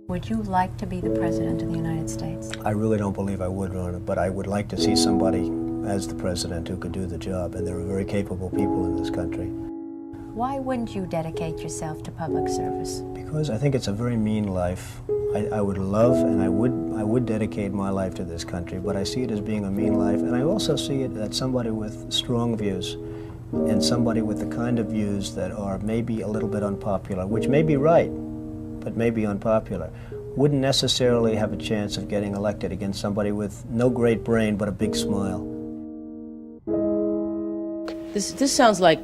Would you like to be the President of the United States? I really don't believe I would run it, but I would like to see somebody as the President who could do the job, and there are very capable people in this country. Why wouldn't you dedicate yourself to public service? Because I think it's a very mean life. I would love and I would dedicate my life to this country, but I see it as being a mean life, and I also see it as somebody with strong views and somebody with the kind of views that are maybe a little bit unpopular, which may be right, but may be unpopular, wouldn't necessarily have a chance of getting elected against somebody with no great brain but a big smile. This sounds like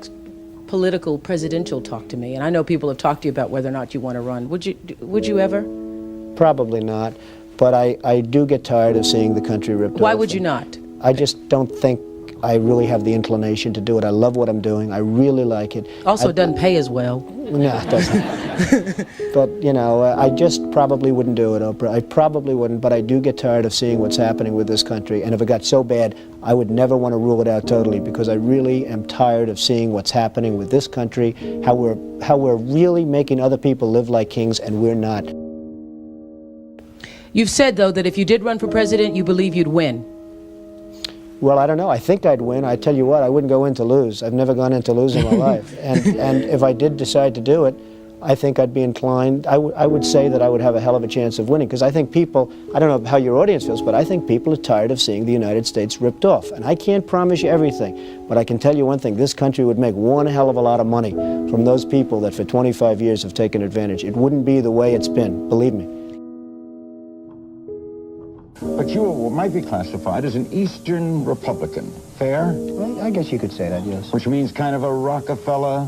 political presidential talk to me, and I know people have talked to you about whether or not you want to run. Would you ever? Probably not, but I do get tired of seeing the country ripped off. Why would you not? I just don't think I really have the inclination to do it. I love what I'm doing. I really like it. Also, it doesn't pay as well. No, it doesn't. But, you know, I just probably wouldn't do it, Oprah. I probably wouldn't, but I do get tired of seeing what's happening with this country. And if it got so bad, I would never want to rule it out totally, because I really am tired of seeing what's happening with this country, how we're really making other people live like kings, and we're not. You've said, though, that if you did run for president, you believe you'd win. Well, I don't know. I think I'd win. I tell you what, I wouldn't go in to lose. I've never gone in to lose in my life. And if I did decide to do it, I think I'd be inclined, I would say that I would have a hell of a chance of winning, because I think people, I don't know how your audience feels, but I think people are tired of seeing the United States ripped off. And I can't promise you everything, but I can tell you one thing: this country would make one hell of a lot of money from those people that for 25 years have taken advantage. It wouldn't be the way it's been, believe me. But you might be classified as an Eastern Republican. Fair? Well, I guess you could say that, yes. Which means kind of a Rockefeller,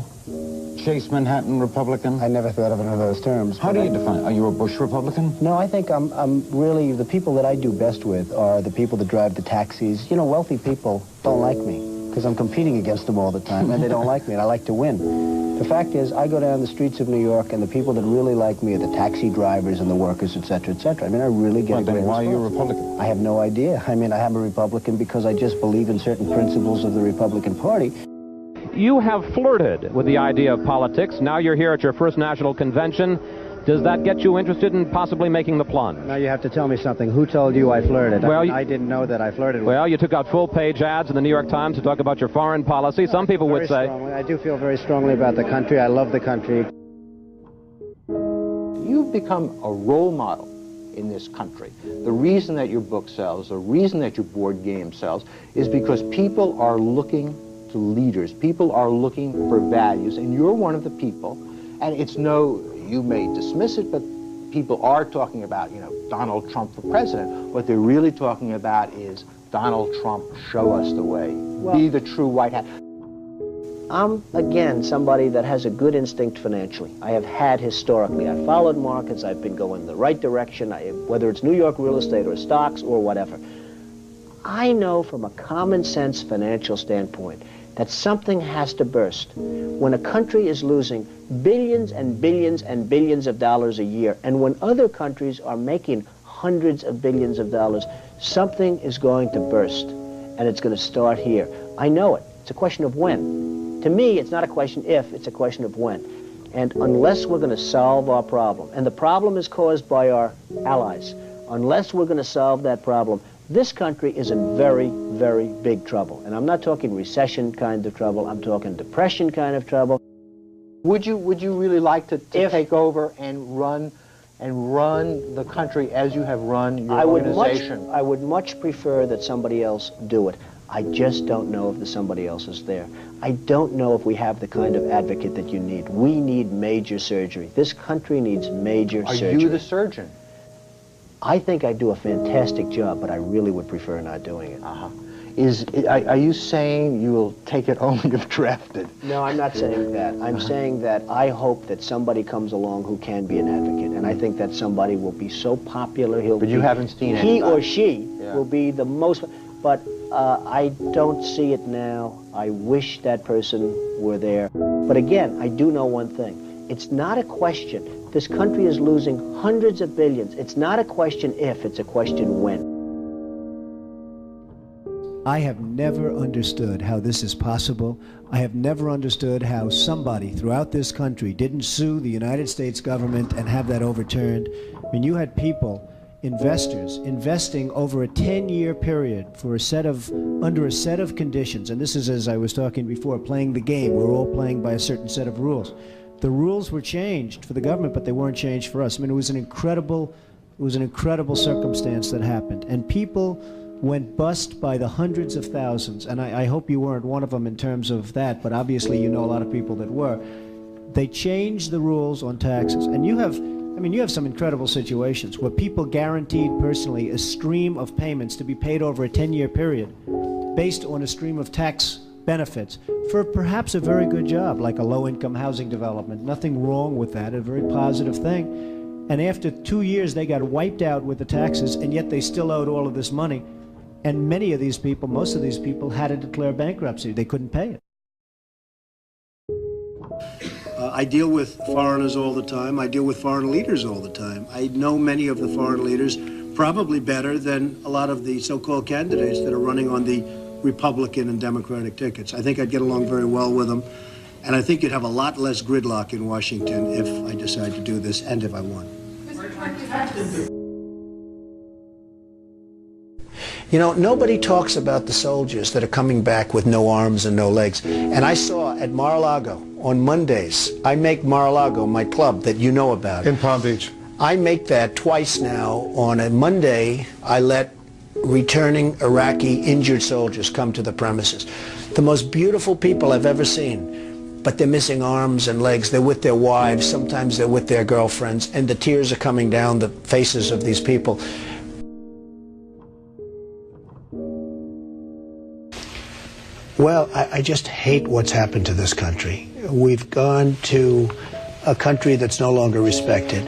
Chase Manhattan Republican? I never thought of it in those terms. How do you define? Are you a Bush Republican? No, I think I'm really, the people that I do best with are the people that drive the taxis. You know, wealthy people don't like me, because I'm competing against them all the time, and they don't like me, and I like to win. The fact is, I go down the streets of New York, and the people that really like me are the taxi drivers and the workers, et cetera, et cetera. I mean, I really get a great response. Why are you a Republican? I have no idea. I mean, I am a Republican because I just believe in certain principles of the Republican Party. You have flirted with the idea of politics. Now you're here at your first national convention. Does that get you interested in possibly making the plunge? Now you have to tell me something. Who told you I flirted? Well, I didn't know that I flirted with. Well, you took out full-page ads in the New York Times to talk about your foreign policy. Some people would say... I do feel very strongly about the country. I love the country. You've become a role model in this country. The reason that your book sells, the reason that your board game sells, is because people are looking to leaders. People are looking for values, and you're one of the people. And it's no... You may dismiss it, but people are talking about, you know, Donald Trump for president. What they're really talking about is Donald Trump, show us the way. Well, be the true white hat. I'm, again, somebody that has a good instinct financially. I have had historically. I've followed markets. I've been going the right direction, whether it's New York real estate or stocks or whatever. I know from a common sense financial standpoint that something has to burst. When a country is losing billions and billions and billions of dollars a year, and when other countries are making hundreds of billions of dollars, something is going to burst, and it's going to start here. I know it. It's a question of when. To me, it's not a question if, it's a question of when. And unless we're going to solve our problem, and the problem is caused by our allies, unless we're going to solve that problem, this country is in very, very big trouble. And I'm not talking recession kind of trouble, I'm talking depression kind of trouble. Would you really like to take over and run the country as you have run your organization? I would much prefer that somebody else do it. I just don't know if the somebody else is there. I don't know if we have the kind of advocate that you need. We need major surgery. This country needs major surgery. Are you the surgeon? I think I do a fantastic job, but I really would prefer not doing it. Are you saying you will take it only if drafted? No, I'm not saying that. I'm saying that I hope that somebody comes along who can be an advocate, and I think that somebody will be so popular, but you haven't seen it. He or she will be the most, but I don't see it now. I wish that person were there. But again, I do know one thing. It's not a question. This country is losing hundreds of billions. It's not a question if, it's a question when. I have never understood how this is possible. I have never understood how somebody throughout this country didn't sue the United States government and have that overturned. I mean, you had people, investors, investing over a 10-year period for under a set of conditions. And this is, as I was talking before, playing the game. We're all playing by a certain set of rules. The rules were changed for the government, but they weren't changed for us. I mean, it was an incredible circumstance that happened. And people went bust by the hundreds of thousands. And I hope you weren't one of them in terms of that, but obviously you know a lot of people that were. They changed the rules on taxes. And you have some incredible situations where people guaranteed personally a stream of payments to be paid over a 10-year period based on a stream of tax benefits for perhaps a very good job, like a low-income housing development. Nothing wrong with that, a very positive thing. And after 2 years, they got wiped out with the taxes, and yet they still owed all of this money. And many of these people, most of these people, had to declare bankruptcy. They couldn't pay it. I deal with foreigners all the time. I deal with foreign leaders all the time. I know many of the foreign leaders probably better than a lot of the so-called candidates that are running on the Republican and Democratic tickets. I think I'd get along very well with them, and I think you'd have a lot less gridlock in Washington if I decide to do this and if I won. You know, nobody talks about the soldiers that are coming back with no arms and no legs. And I saw at Mar-a-Lago on Mondays, I make Mar-a-Lago my club that you know about. In Palm Beach. I make that twice now. On a Monday, I let returning Iraqi injured soldiers come to the premises. The most beautiful people I've ever seen, but they're missing arms and legs. They're with their wives, sometimes they're with their girlfriends, and the tears are coming down the faces of these people. Well, I just hate what's happened to this country. We've gone to a country that's no longer respected.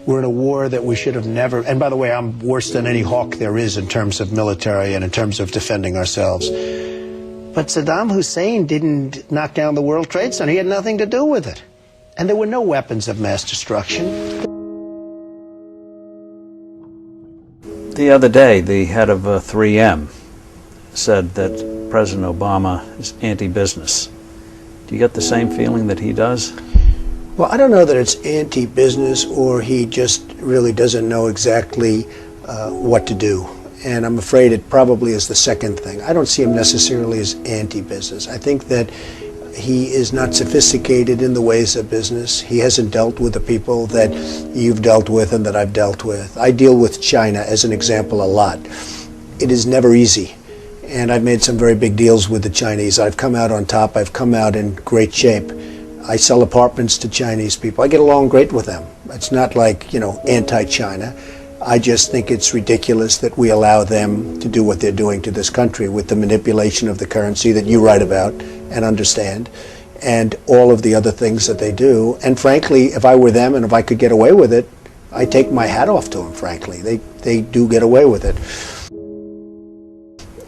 We're in a war that we should have never, and by the way, I'm worse than any hawk there is in terms of military and in terms of defending ourselves. But Saddam Hussein didn't knock down the World Trade Center. He had nothing to do with it. And there were no weapons of mass destruction. The other day, the head of 3M said that President Obama is anti-business. Do you get the same feeling that he does? Well, I don't know that it's anti-business or he just really doesn't know exactly what to do. And I'm afraid it probably is the second thing. I don't see him necessarily as anti-business. I think that he is not sophisticated in the ways of business. He hasn't dealt with the people that you've dealt with and that I've dealt with. I deal with China, as an example, a lot. It is never easy. And I've made some very big deals with the Chinese. I've come out on top. I've come out in great shape. I sell apartments to Chinese people. I get along great with them. It's not like, anti-China. I just think it's ridiculous that we allow them to do what they're doing to this country with the manipulation of the currency that you write about and understand, and all of the other things that they do. And frankly, if I were them and if I could get away with it, I take my hat off to them, frankly. They do get away with it.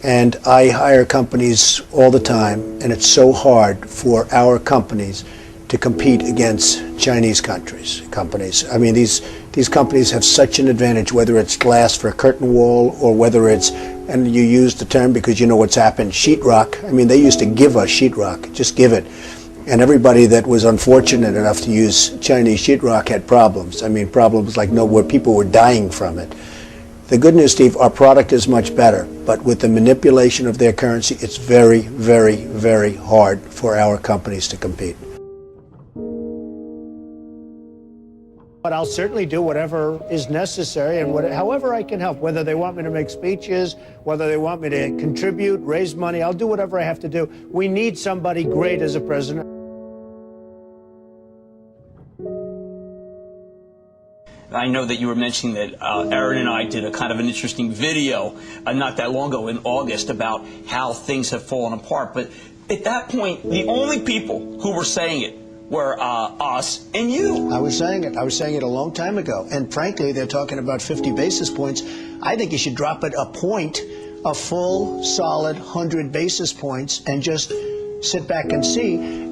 And I hire companies all the time, and it's so hard for our companies to compete against Chinese companies. I mean, these companies have such an advantage, whether it's glass for a curtain wall or whether it's, and you use the term because you know what's happened, sheetrock. I mean, they used to give us sheetrock, just give it. And everybody that was unfortunate enough to use Chinese sheetrock had problems. I mean, problems like where people were dying from it. The good news, Steve, our product is much better, but with the manipulation of their currency, it's very, very, very hard for our companies to compete. But I'll certainly do whatever is necessary and however I can help, whether they want me to make speeches, whether they want me to contribute, raise money, I'll do whatever I have to do. We need somebody great as a president. I know that you were mentioning that Aaron and I did a kind of an interesting video not that long ago in August about how things have fallen apart. But at that point, the only people who were saying it were us and you. I was saying it. I was saying it a long time ago. And frankly, they're talking about 50 basis points. I think you should drop it a point, a full, solid 100 basis points, and just sit back and see.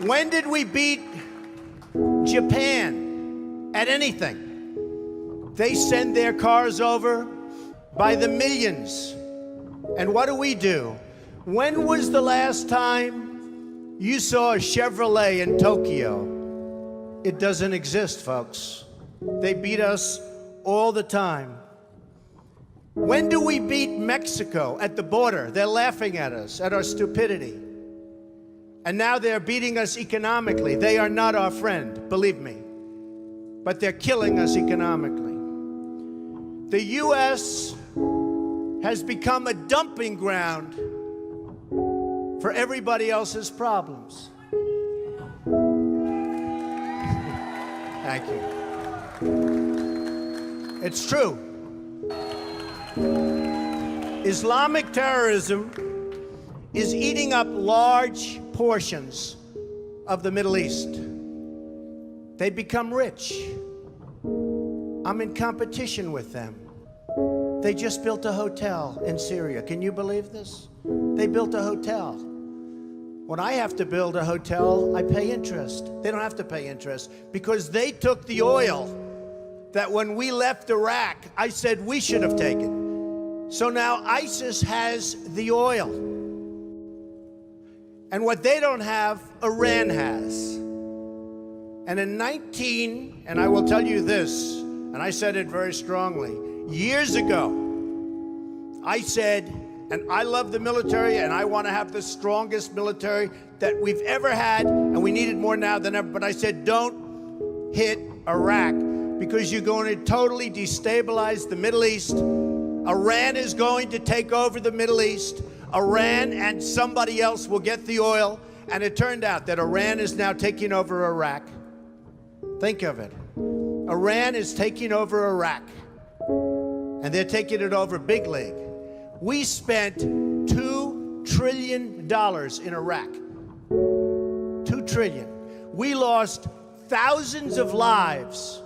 When did we beat Japan at anything? They send their cars over by the millions. And what do? When was the last time you saw a Chevrolet in Tokyo? It doesn't exist, folks. They beat us all the time. When do we beat Mexico at the border? They're laughing at us, at our stupidity. And now they're beating us economically. They are not our friend, believe me. But they're killing us economically. The U.S. has become a dumping ground for everybody else's problems. Thank you. It's true. Islamic terrorism is eating up large portions of the Middle East. They become rich. I'm in competition with them. They just built a hotel in Syria. Can you believe this? They built a hotel. When I have to build a hotel, I pay interest. They don't have to pay interest because they took the oil that when we left Iraq, I said we should have taken. So now ISIS has the oil. And what they don't have, Iran has. And in and I will tell you this, and I said it very strongly, years ago, I said, and I love the military, and I want to have the strongest military that we've ever had, and we need it more now than ever, but I said, don't hit Iraq, because you're going to totally destabilize the Middle East. Iran is going to take over the Middle East. Iran and somebody else will get the oil, and it turned out that Iran is now taking over Iraq. Think of it. Iran is taking over Iraq, and they're taking it over big league. We spent $2 trillion in Iraq. $2 trillion. We lost thousands of lives,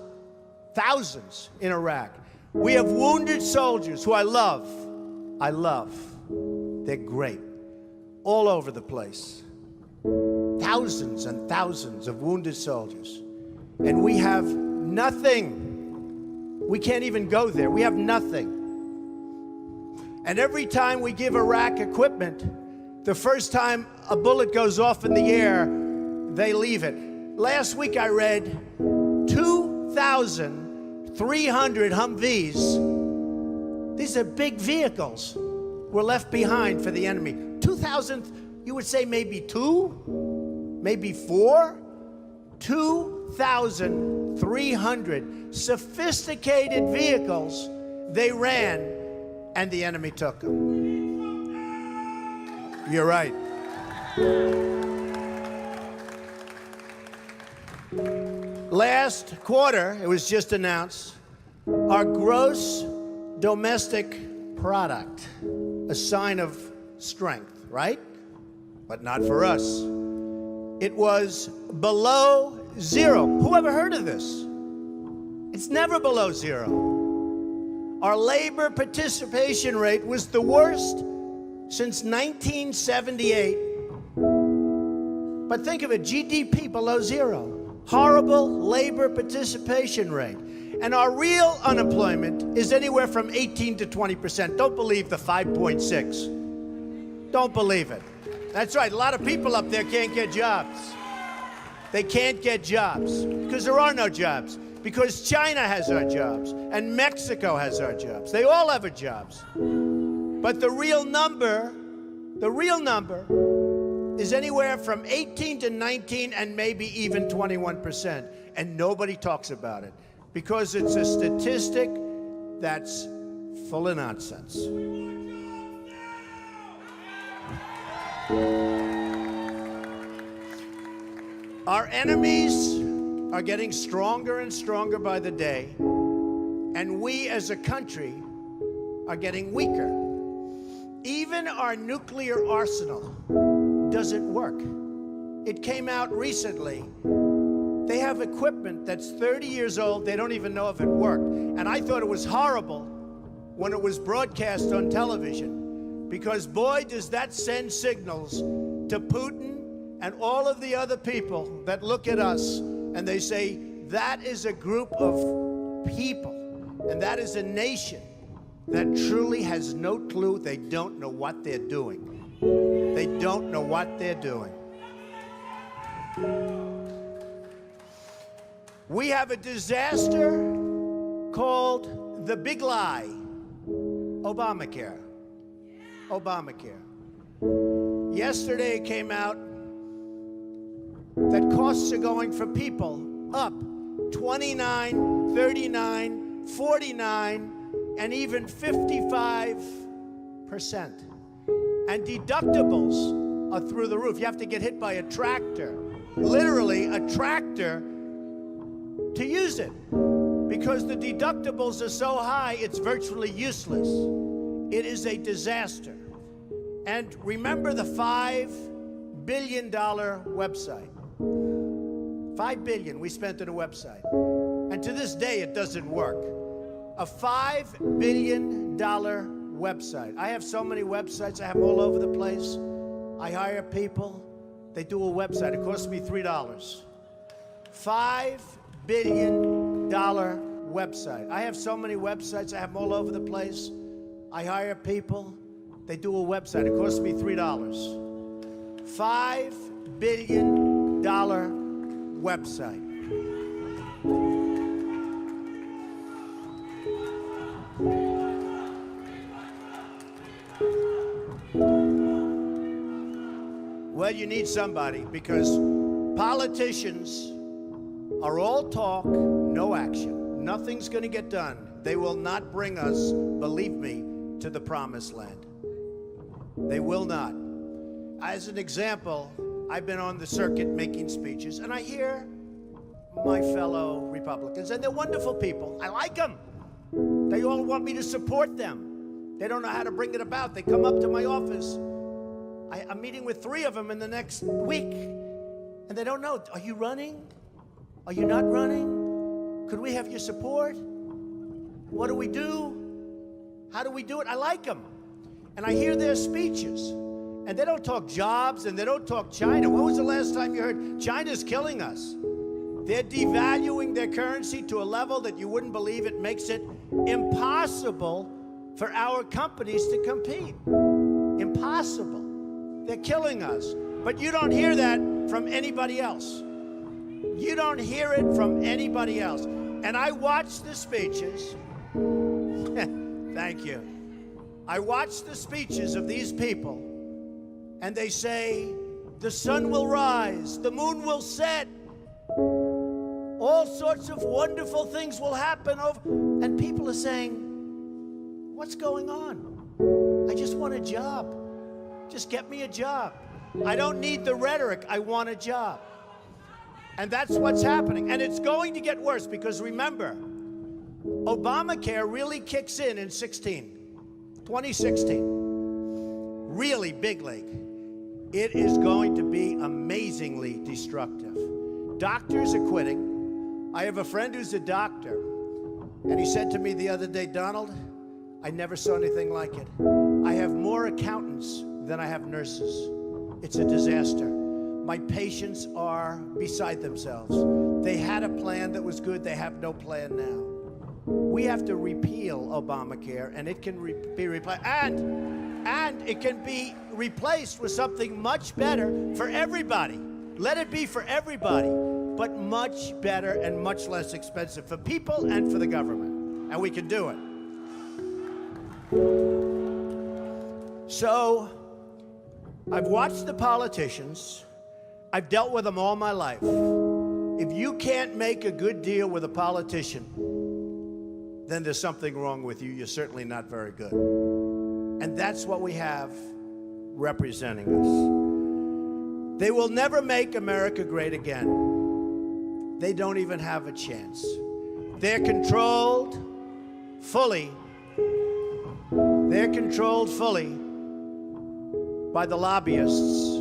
thousands in Iraq. We have wounded soldiers who I love. They're great. All over the place. Thousands and thousands of wounded soldiers. And we have nothing. We can't even go there. We have nothing. And every time we give Iraq equipment, the first time a bullet goes off in the air, they leave it. Last week I read 2,300 Humvees. These are big vehicles. Were left behind for the enemy. 2,000, you would say maybe 2, maybe 4, 2,300 sophisticated vehicles they ran, and the enemy took them. You're right. Last quarter, it was just announced, our gross domestic product, a sign of strength, right? But not for us. It was below zero. Who ever heard of this? It's never below zero. Our labor participation rate was the worst since 1978. But think of it, GDP below zero. Horrible labor participation rate. And our real unemployment is anywhere from 18 to 20%. Don't believe the 5.6. Don't believe it. That's right, a lot of people up there can't get jobs. They can't get jobs because there are no jobs. Because China has our jobs and Mexico has our jobs. They all have our jobs. But the real number is anywhere from 18 to 19 and maybe even 21%. And nobody talks about it because it's a statistic that's full of nonsense. Our enemies are getting stronger and stronger by the day, and we as a country are getting weaker. Even our nuclear arsenal doesn't work. It came out recently. They have equipment that's 30 years old. They don't even know if it worked. And I thought it was horrible when it was broadcast on television, because boy, does that send signals to Putin and all of the other people that look at us and they say, that is a group of people, and that is a nation that truly has no clue. They don't know what they're doing. They don't know what they're doing. We have a disaster called the big lie, Obamacare. Obamacare. Yesterday it came out that costs are going for people up 29, 39, 49, and even 55%. And deductibles are through the roof. You have to get hit by a tractor, literally a tractor, to use it. Because the deductibles are so high, it's virtually useless. It is a disaster. And remember the $5 billion website. $5 billion we spent on a website. And to this day, it doesn't work. A $5 billion website. I have so many websites. I have them all over the place. I hire people. They do a website. It costs me $3. $5 billion website. I have so many websites. I have them all over the place. I hire people. They do a website. It costs me $3. $5 billion website. Well, you need somebody, because politicians are all talk, no action. Nothing's going to get done. They will not bring us, believe me, to the promised land. They will not. As an example, I've been on the circuit making speeches, and I hear my fellow Republicans, and they're wonderful people. I like them. They all want me to support them. They don't know how to bring it about. They come up to my office. I'm meeting with 3 of them in the next week, and they don't know. Are you running? Are you not running? Could we have your support? What do we do? How do we do it? I like them. And I hear their speeches, and they don't talk jobs, and they don't talk China. When was the last time you heard China's killing us? They're devaluing their currency to a level that you wouldn't believe. It makes it impossible for our companies to compete. Impossible. They're killing us. But you don't hear that from anybody else. You don't hear it from anybody else. And I watch the speeches. Thank you. I watch the speeches of these people, and they say, the sun will rise, the moon will set, all sorts of wonderful things will happen. And people are saying, what's going on? I just want a job. Just get me a job. I don't need the rhetoric. I want a job. And that's what's happening. And it's going to get worse, because remember, Obamacare really kicks in 2016. Really big league. It is going to be amazingly destructive. Doctors are quitting. I have a friend who's a doctor, and he said to me the other day, Donald, I never saw anything like it. I have more accountants than I have nurses. It's a disaster. My patients are beside themselves. They had a plan that was good. They have no plan now. We have to repeal Obamacare, and it can be replaced. And it can be replaced with something much better for everybody. Let it be for everybody, but much better and much less expensive for people and for the government. And we can do it. So, I've watched the politicians. I've dealt with them all my life. If you can't make a good deal with a politician, then there's something wrong with you. You're certainly not very good. And that's what we have representing us. They will never make America great again. They don't even have a chance. They're controlled fully. They're controlled fully by the lobbyists,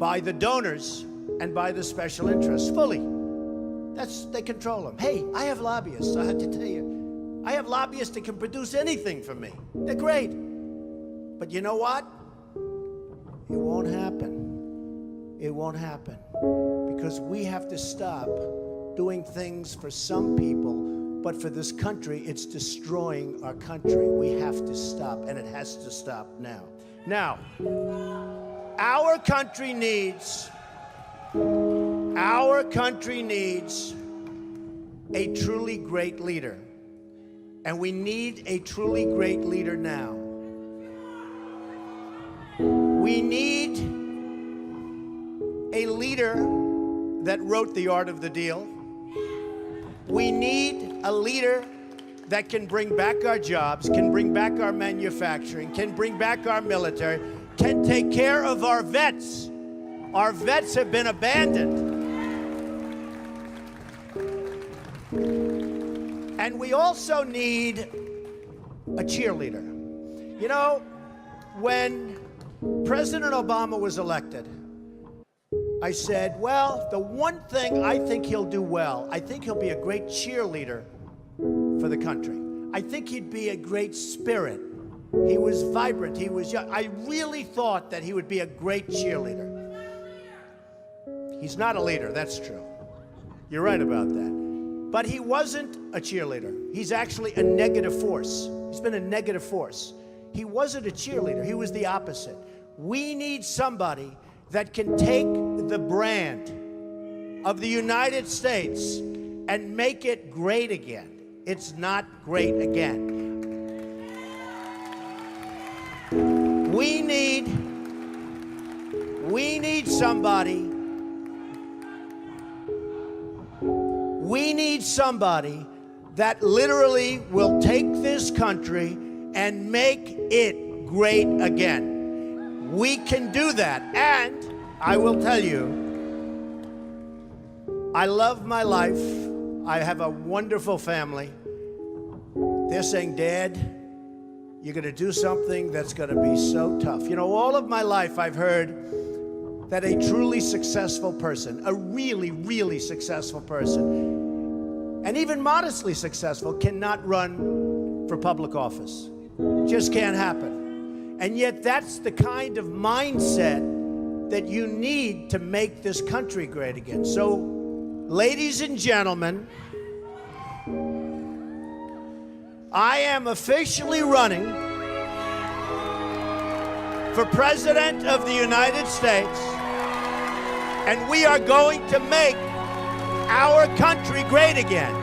by the donors, and by the special interests, fully. They control them. Hey, I have lobbyists, I have to tell you. I have lobbyists that can produce anything for me. They're great. But you know what? It won't happen. It won't happen because we have to stop doing things for some people, but for this country, it's destroying our country. We have to stop, and it has to stop now. Now, our country needs a truly great leader, and we need a truly great leader now. We need a leader that wrote The Art of the Deal. We need a leader that can bring back our jobs, can bring back our manufacturing, can bring back our military, can take care of our vets. Our vets have been abandoned. And we also need a cheerleader. You know, when President Obama was elected, I said, well, the one thing I think he'll do well, I think he'll be a great cheerleader for the country. I think he'd be a great spirit. He was vibrant, he was young. I really thought that he would be a great cheerleader. He's not a leader, that's true. You're right about that. But he wasn't a cheerleader. He's actually a negative force. He's been a negative force. He wasn't a cheerleader, he was the opposite. We need somebody that can take the brand of the United States and make it great again. It's not great again. We need somebody that literally will take this country and make it great again. We can do that. And I will tell you, I love my life. I have a wonderful family. They're saying, Dad, you're going to do something that's going to be so tough. You know, all of my life I've heard that a truly successful person, a really, really successful person, and even modestly successful, cannot run for public office. It just can't happen. And yet that's the kind of mindset that you need to make this country great again. So, ladies and gentlemen, I am officially running for President of the United States, and we are going to make our country great again.